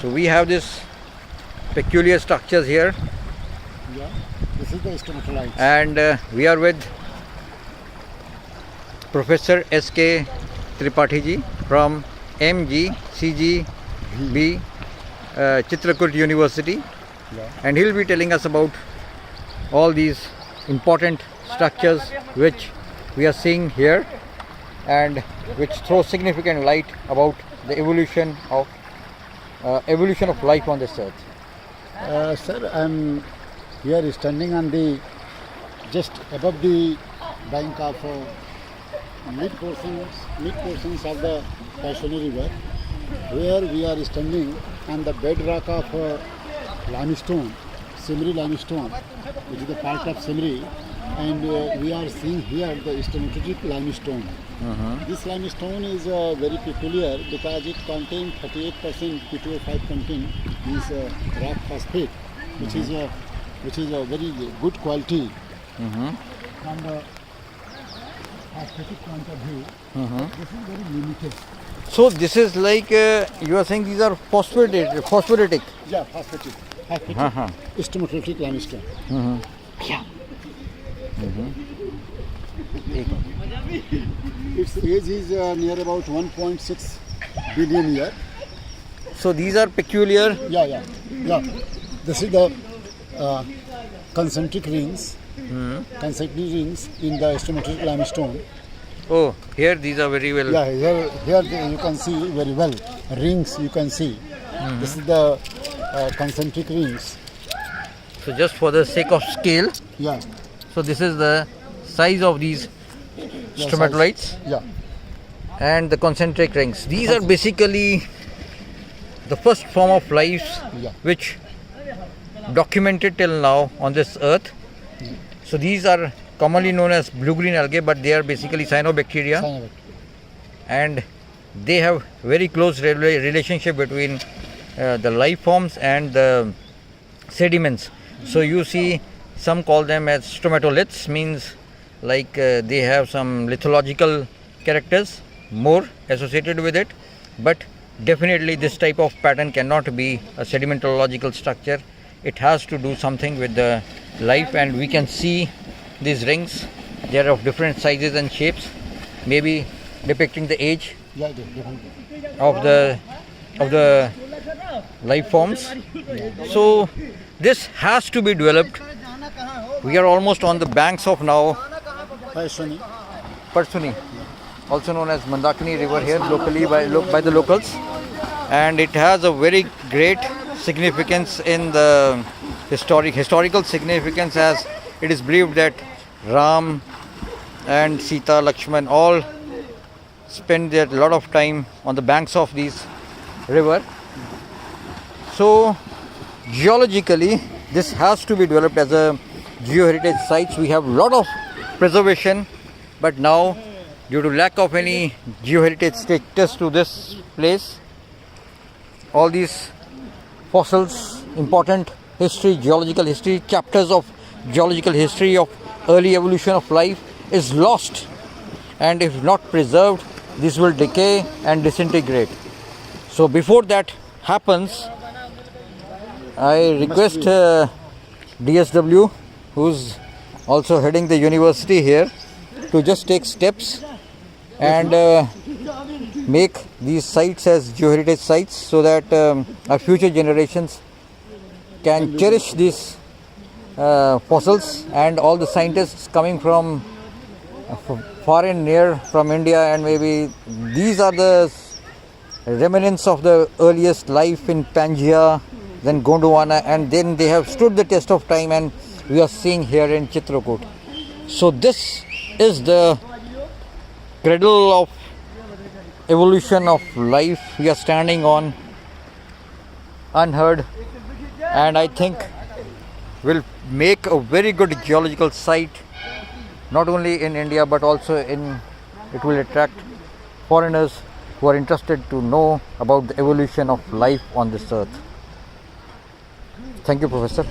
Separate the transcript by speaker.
Speaker 1: So we have this peculiar structures here,
Speaker 2: Yeah, this is the stromatolites.
Speaker 1: and we are with Professor S.K. Tripathi ji from MGCGB Chitrakoot University,
Speaker 2: Yeah.
Speaker 1: and he'll be telling us about all these important structures which we are seeing here and which throw significant light about the evolution of life on this earth.
Speaker 2: Sir, I'm here standing on the just above the bank of mid portions of the Paishoni River, where we are standing on the bedrock of limestone, Simri limestone, which is the part of Simri, and we are seeing here the stromatolitic limestone. This limestone is very peculiar because it contains 38% P2O5 content, means rock phosphate, which is a very good quality from the phosphatic point of view. This is very limited.
Speaker 1: So this is like you are saying these are phosphoratic.
Speaker 2: Yeah, phosphatic
Speaker 1: Uh-huh.
Speaker 2: stromatolitic limestone. Its age is near about 1.6 billion year.
Speaker 1: So these are peculiar.
Speaker 2: Yeah. This is the concentric rings. Concentric rings in the stromatolitic limestone.
Speaker 1: Oh, here these are very well.
Speaker 2: Yeah, here you can see very well rings. You can see. This is the concentric rings.
Speaker 1: So just for the sake of scale,
Speaker 2: Yeah.
Speaker 1: so this is the size of these
Speaker 2: Yeah,
Speaker 1: stromatolites
Speaker 2: Yeah.
Speaker 1: and the concentric rings. These are basically the first form of life
Speaker 2: Yeah.
Speaker 1: which documented till now on this earth. So these are commonly known as blue-green algae, but they are basically cyanobacteria,
Speaker 2: Cyanide.
Speaker 1: and they have very close relationship between the life forms and the sediments. So you see, some call them as stromatoliths, means like they have some lithological characters more associated with it, but definitely this type of pattern cannot be a sedimentological structure. It has to do something with the life, and we can see these rings. They are of different sizes and shapes, maybe depicting the age
Speaker 2: Yeah, definitely.
Speaker 1: of the life forms. So this has to be developed. We are almost on the banks of now
Speaker 2: Paishoni.
Speaker 1: Parsuni, also known as Mandakini river here locally by the locals, and it has a very great significance in the historical significance, as it is believed that Ram and Sita, Lakshman all spend their lot of time on the banks of these river. So geologically this has to be developed as a geoheritage sites. We have lot of preservation, but now due to lack of any geoheritage status to this place, all these fossils, important history, geological history, chapters of geological history of early evolution of life is lost, and if not preserved, this will decay and disintegrate. So before that happens, I request DSW, who's also heading the university here, to just take steps and make these sites as geoheritage sites, so that our future generations can cherish these fossils, and all the scientists coming from far and near, from India, and maybe these are the remnants of the earliest life in Pangaea, then Gondwana, and then they have stood the test of time, and we are seeing here in Chitrakoot. So this is the cradle of evolution of life we are standing on, unheard, and I think will make a very good geological site, not only in India but also it will attract foreigners who are interested to know about the evolution of life on this earth. Thank you, Professor.